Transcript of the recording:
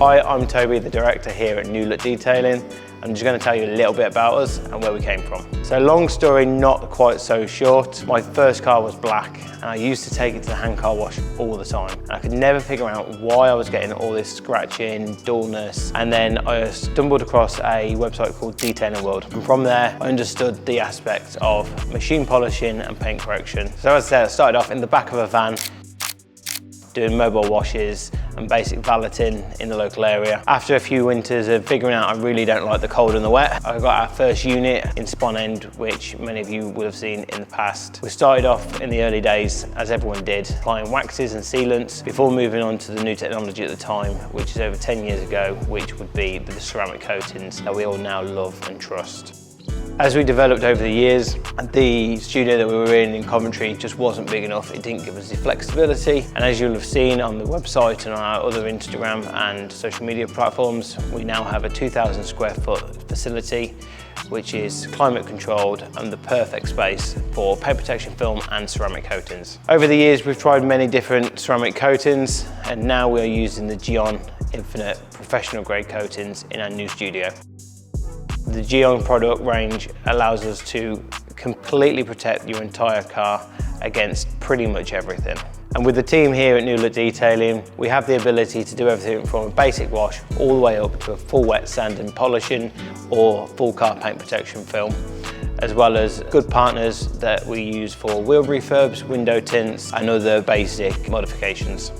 Hi, I'm Toby, the director here at New Look Detailing. I'm just going to tell you a little bit about us and where we came from. So long story, not quite so short. My first car was black and I used to take it to the hand car wash all the time. And I could never figure out why I was getting all this scratching, dullness. And then I stumbled across a website called Detailing World. And from there, I understood the aspect of machine polishing and paint correction. So as I said, I started off in the back of a van, doing mobile washes and basic valeting in the local area. After a few winters of figuring out I really don't like the cold and the wet, I got our first unit in Spon End, which many of you will have seen in the past. We started off in the early days, as everyone did, applying waxes and sealants before moving on to the new technology at the time, which is over 10 years ago, which would be the ceramic coatings that we all now love and trust. As we developed over the years, the studio that we were in Coventry just wasn't big enough. It didn't give us the flexibility. And as you'll have seen on the website and on our other Instagram and social media platforms, we now have a 2,000 square foot facility, which is climate controlled and the perfect space for paint protection film and ceramic coatings. Over the years, we've tried many different ceramic coatings, and now we are using the GYEON Infinite professional grade coatings in our new studio. The GYEON product range allows us to completely protect your entire car against pretty much everything. And with the team here at New Look Detailing, we have the ability to do everything from a basic wash all the way up to a full wet sand and polishing or full car paint protection film, as well as good partners that we use for wheel refurbs, window tints and other basic modifications.